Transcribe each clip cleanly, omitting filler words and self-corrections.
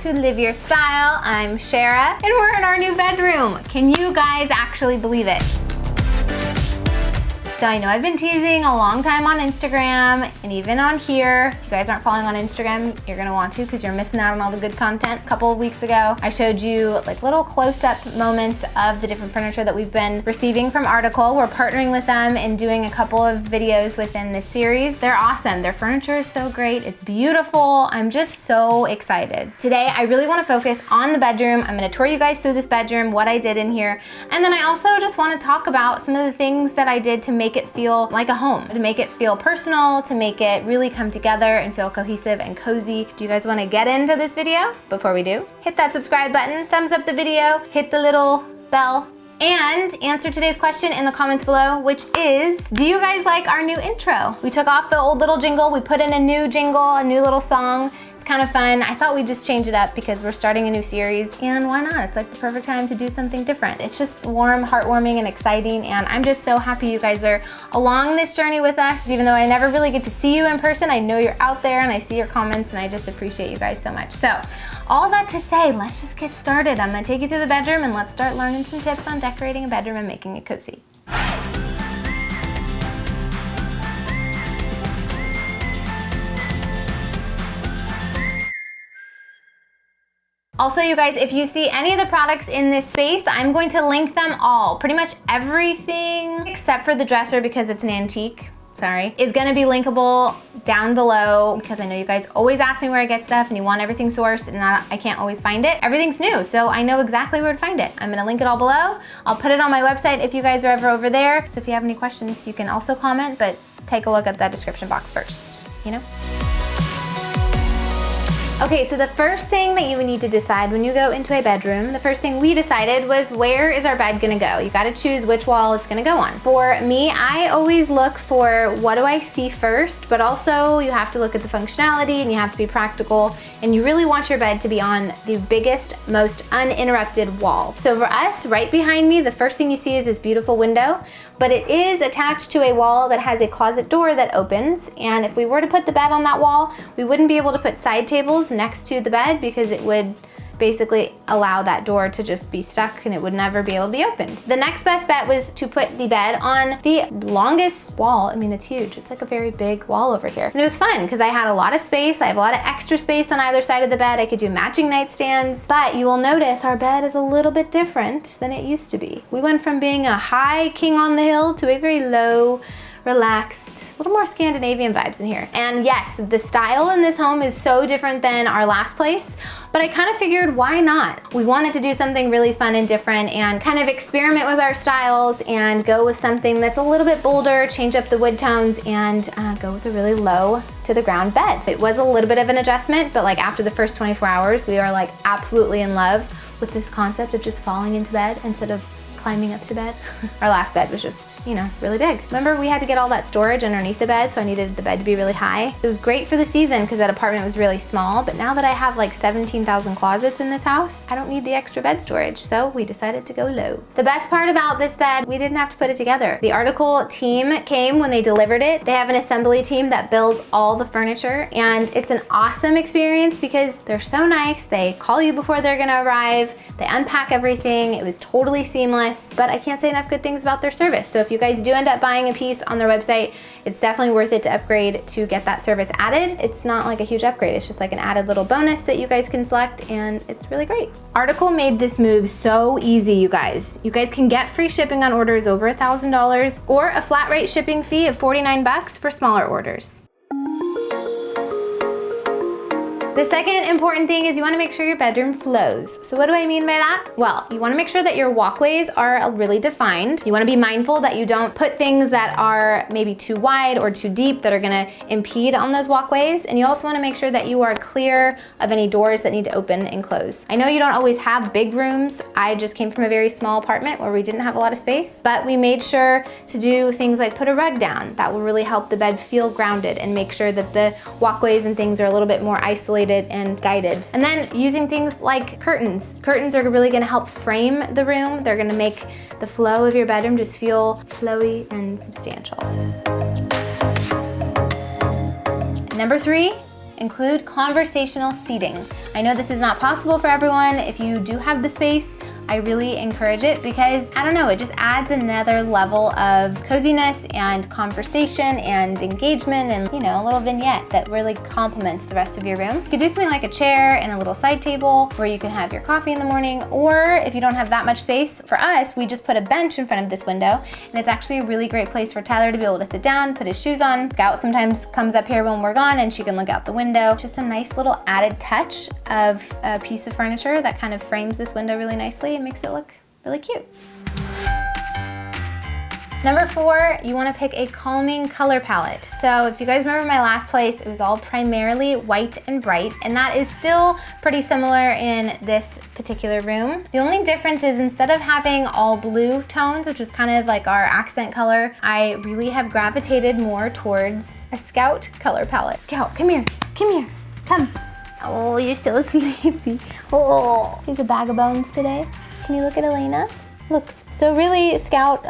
to Live Your Style. I'm Sharrah, and we're in our new bedroom. Can you guys actually believe it? So I know I've been teasing a long time on Instagram and even on here. If you guys aren't following on Instagram, you're gonna want to because you're missing out on all the good content. A couple of weeks ago, I showed you like little close-up moments of the different furniture that we've been receiving from Article. We're partnering with them and doing a couple of videos within this series. They're awesome. Their furniture is so great. It's beautiful. I'm just so excited. Today, I really wanna focus on the bedroom. I'm gonna tour you guys through this bedroom, what I did in here. And then I also just wanna talk about some of the things that I did to make it feel like a home, to make it feel personal, to make it really come together and feel cohesive and cozy. Do you guys want to get into this video? Before we do, hit that subscribe button, thumbs up the video, hit the little bell, and answer today's question in the comments below, which is, do you guys like our new intro? We took off the old little jingle, we put in a new jingle, a new little song. It's kind of fun. I thought we'd just change it up because we're starting a new series, and why not? It's like the perfect time to do something different. It's just warm, heartwarming, and exciting, and I'm just so happy you guys are along this journey with us. Even though I never really get to see you in person, I know you're out there and I see your comments, and I just appreciate you guys so much. So, all that to say, let's just get started. I'm gonna take you through the bedroom and let's start learning some tips on decorating a bedroom and making it cozy. Also, you guys, if you see any of the products in this space, I'm going to link them all. Pretty much everything except for the dresser because it's an antique, sorry, is gonna be linkable down below because I know you guys always ask me where I get stuff and you want everything sourced and I can't always find it. Everything's new, so I know exactly where to find it. I'm gonna link it all below. I'll put it on my website if you guys are ever over there. So if you have any questions, you can also comment, but take a look at that description box first, you know? Okay, so the first thing that you would need to decide when you go into a bedroom, the first thing we decided was where is our bed gonna go? You gotta choose which wall it's gonna go on. For me, I always look for what do I see first, but also you have to look at the functionality and you have to be practical, and you really want your bed to be on the biggest, most uninterrupted wall. So for us, right behind me, the first thing you see is this beautiful window, but it is attached to a wall that has a closet door that opens, and if we were to put the bed on that wall, we wouldn't be able to put side tables next to the bed because it would basically allow that door to just be stuck and it would never be able to be opened. The next best bet was to put the bed on the longest wall. I mean, it's huge. It's like a very big wall over here. And it was fun because I had a lot of space. I have a lot of extra space on either side of the bed. I could do matching nightstands, but you will notice our bed is a little bit different than it used to be. We went from being a high king on the hill to a very low, relaxed, a little more Scandinavian vibes in here. And yes, the style in this home is so different than our last place, but I kind of figured why not? We wanted to do something really fun and different and kind of experiment with our styles and go with something that's a little bit bolder, change up the wood tones, and go with a really low to the ground bed. It was a little bit of an adjustment, but like after the first 24 hours, we are like absolutely in love with this concept of just falling into bed instead of climbing up to bed. Our last bed was just, you know, really big. Remember, we had to get all that storage underneath the bed, so I needed the bed to be really high. It was great for the season because that apartment was really small, but now that I have like 17,000 closets in this house, I don't need the extra bed storage, so we decided to go low. The best part about this bed, we didn't have to put it together. The Article team came when they delivered it. They have an assembly team that builds all the furniture, and it's an awesome experience because they're so nice. They call you before they're gonna arrive. They unpack everything. It was totally seamless. But I can't say enough good things about their service. So if you guys do end up buying a piece on their website, it's definitely worth it to upgrade to get that service added. It's not like a huge upgrade. It's just like an added little bonus that you guys can select, and it's really great. Article made this move so easy, you guys. You guys can get free shipping on orders over $1,000 or a flat rate shipping fee of $49 for smaller orders. The second important thing is you wanna make sure your bedroom flows. So what do I mean by that? Well, you wanna make sure that your walkways are really defined. You wanna be mindful that you don't put things that are maybe too wide or too deep that are gonna impede on those walkways. And you also wanna make sure that you are clear of any doors that need to open and close. I know you don't always have big rooms. I just came from a very small apartment where we didn't have a lot of space, but we made sure to do things like put a rug down. That will really help the bed feel grounded and make sure that the walkways and things are a little bit more isolated and guided. And then using things like curtains. Curtains are really gonna help frame the room. They're gonna make the flow of your bedroom just feel flowy and substantial. Number 3, include conversational seating. I know this is not possible for everyone. If you do have the space, I really encourage it because, I don't know, it just adds another level of coziness and conversation and engagement and, you know, a little vignette that really complements the rest of your room. You could do something like a chair and a little side table where you can have your coffee in the morning, or if you don't have that much space, for us, we just put a bench in front of this window, and it's actually a really great place for Tyler to be able to sit down, put his shoes on. Scout sometimes comes up here when we're gone and she can look out the window. Just a nice little added touch of a piece of furniture that kind of frames this window really nicely and makes it look really cute. Number 4, you want to pick a calming color palette. So if you guys remember my last place, it was all primarily white and bright, and that is still pretty similar in this particular room. The only difference is instead of having all blue tones, which was kind of like our accent color, I really have gravitated more towards a Scout color palette. Scout, come here, come. Oh, you're so sleepy. Oh, he's a bag of bones today. Can you look at Elena? Look, so really Scout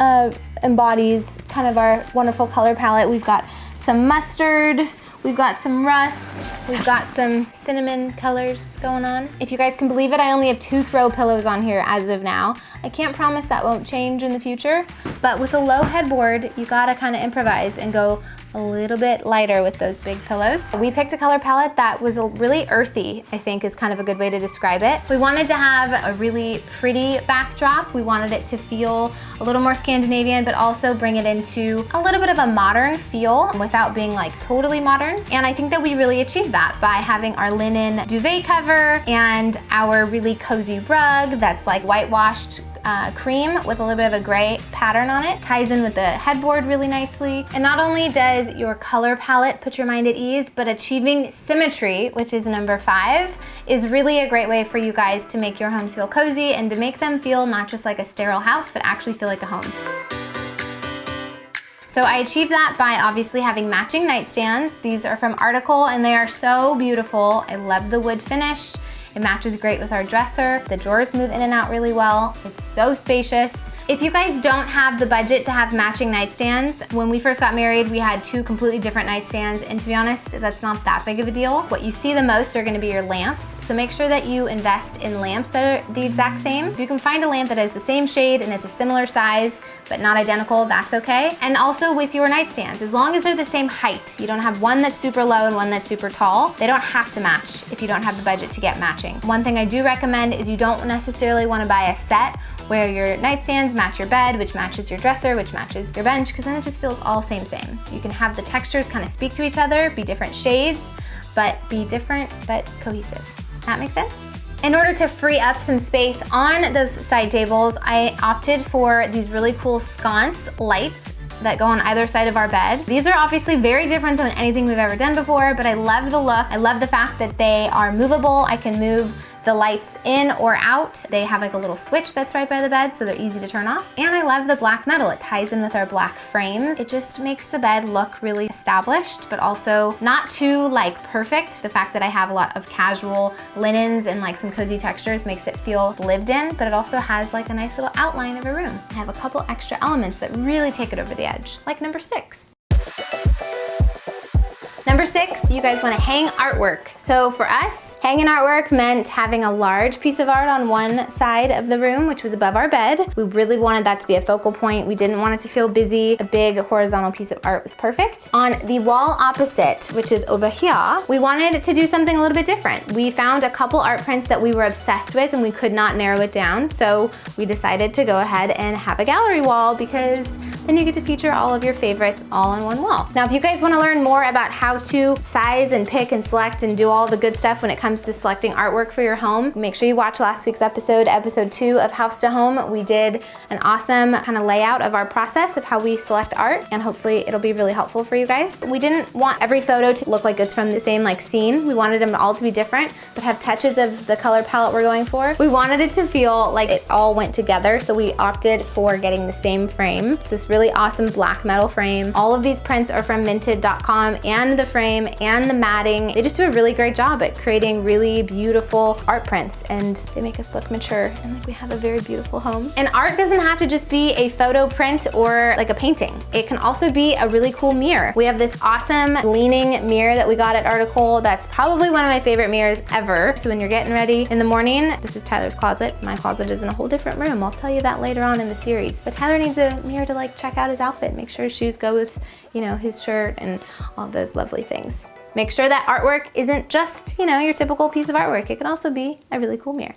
embodies kind of our wonderful color palette. We've got some mustard, we've got some rust, we've got some cinnamon colors going on. If you guys can believe it, I only have 2 throw pillows on here as of now. I can't promise that won't change in the future, but with a low headboard, you gotta kind of improvise and go a little bit lighter with those big pillows. We picked a color palette that was really earthy, I think is kind of a good way to describe it. We wanted to have a really pretty backdrop. We wanted it to feel a little more Scandinavian, but also bring it into a little bit of a modern feel without being like totally modern. And I think that we really achieved that by having our linen duvet cover and our really cozy rug that's like whitewashed cream with a little bit of a gray pattern on it. Ties in with the headboard really nicely. And not only does your color palette put your mind at ease, but achieving symmetry, which is number 5, is really a great way for you guys to make your homes feel cozy and to make them feel not just like a sterile house, but actually feel like a home. So I achieved that by obviously having matching nightstands. These are from Article and they are so beautiful. I love the wood finish. It matches great with our dresser. The drawers move in and out really well. It's so spacious. If you guys don't have the budget to have matching nightstands, when we first got married, we had 2 completely different nightstands, and to be honest, that's not that big of a deal. What you see the most are gonna be your lamps, so make sure that you invest in lamps that are the exact same. If you can find a lamp that is the same shade and it's a similar size, but not identical, that's okay. And also with your nightstands, as long as they're the same height, you don't have one that's super low and one that's super tall, they don't have to match if you don't have the budget to get matching. One thing I do recommend is you don't necessarily wanna buy a set where your nightstands match your bed, which matches your dresser, which matches your bench, because then it just feels all same. You can have the textures kind of speak to each other, be different shades, but be different but cohesive. That makes sense? In order to free up some space on those side tables, I opted for these really cool sconce lights that go on either side of our bed. These are obviously very different than anything we've ever done before, but I love the look. I love the fact that they are movable. I can move the lights in or out. They have like a little switch that's right by the bed, so they're easy to turn off. And I love the black metal. It ties in with our black frames. It just makes the bed look really established, but also not too like perfect. The fact that I have a lot of casual linens and like some cozy textures makes it feel lived in, but it also has like a nice little outline of a room. I have a couple extra elements that really take it over the edge, like number 6. Number 6, you guys wanna hang artwork. So for us, hanging artwork meant having a large piece of art on one side of the room, which was above our bed. We really wanted that to be a focal point. We didn't want it to feel busy. A big horizontal piece of art was perfect. On the wall opposite, which is over here, we wanted to do something a little bit different. We found a couple art prints that we were obsessed with and we could not narrow it down. So we decided to go ahead and have a gallery wall because then you get to feature all of your favorites all on one wall. Now, if you guys wanna learn more about how to size and pick and select and do all the good stuff when it comes to selecting artwork for your home, make sure you watch last week's episode, episode 2 of House to Home. We did an awesome kind of layout of our process of how we select art, and hopefully it'll be really helpful for you guys. We didn't want every photo to look like it's from the same like scene. We wanted them all to be different, but have touches of the color palette we're going for. We wanted it to feel like it all went together, so we opted for getting the same frame. It's this really awesome black metal frame. All of these prints are from minted.com, and the frame and the matting. They just do a really great job at creating really beautiful art prints, and they make us look mature and like we have a very beautiful home. And art doesn't have to just be a photo print or like a painting. It can also be a really cool mirror. We have this awesome leaning mirror that we got at Article that's probably one of my favorite mirrors ever. So when you're getting ready in the morning, this is Tyler's closet. My closet is in a whole different room. I'll tell you that later on in the series. But Tyler needs a mirror to like check out his outfit, make sure his shoes go with, you know, his shirt and all those lovely things. Make sure that artwork isn't just, you know, your typical piece of artwork. It can also be a really cool mirror.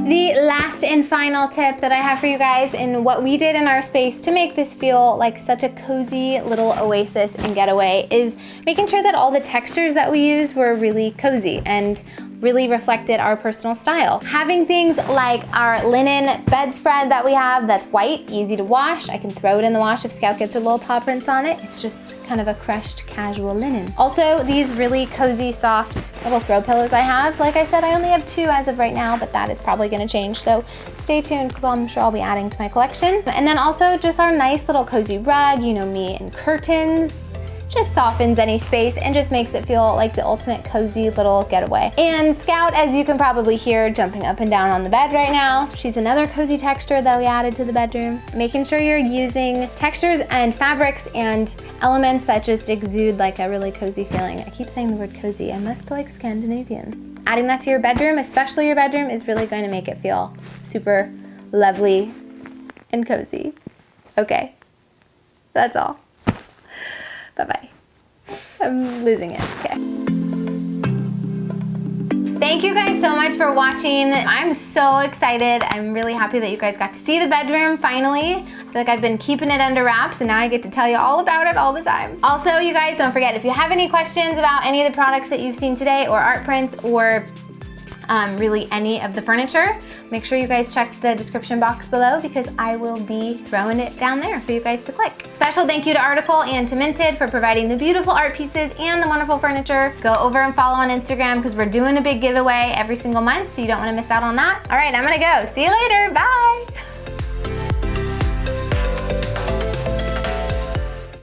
The last and final tip that I have for you guys in what we did in our space to make this feel like such a cozy little oasis and getaway is making sure that all the textures that we used were really cozy and really reflected our personal style. Having things like our linen bedspread that we have that's white, easy to wash. I can throw it in the wash if Scout gets her little paw prints on it. It's just kind of a crushed casual linen. Also, these really cozy, soft little throw pillows I have. Like I said, I only have 2 as of right now, but that is probably gonna change. So stay tuned because I'm sure I'll be adding to my collection. And then also just our nice little cozy rug, you know me, and curtains. Just softens any space and just makes it feel like the ultimate cozy little getaway. And Scout, as you can probably hear, jumping up and down on the bed right now. She's another cozy texture that we added to the bedroom. Making sure you're using textures and fabrics and elements that just exude like a really cozy feeling. I keep saying the word cozy, I must like Scandinavian. Adding that to your bedroom, especially your bedroom, is really going to make it feel super lovely and cozy. Okay, that's all. Bye-bye. I'm losing it, okay. Thank you guys so much for watching. I'm so excited. I'm really happy that you guys got to see the bedroom finally. I feel like I've been keeping it under wraps and now I get to tell you all about it all the time. Also, you guys, don't forget, if you have any questions about any of the products that you've seen today or art prints or really any of the furniture, make sure you guys check the description box below because I will be throwing it down there for you guys to click. Special thank you to Article and to Minted for providing the beautiful art pieces and the wonderful furniture. Go over and follow on Instagram because we're doing a big giveaway every single month, so you don't want to miss out on that. All right, I'm gonna go. See you later. Bye.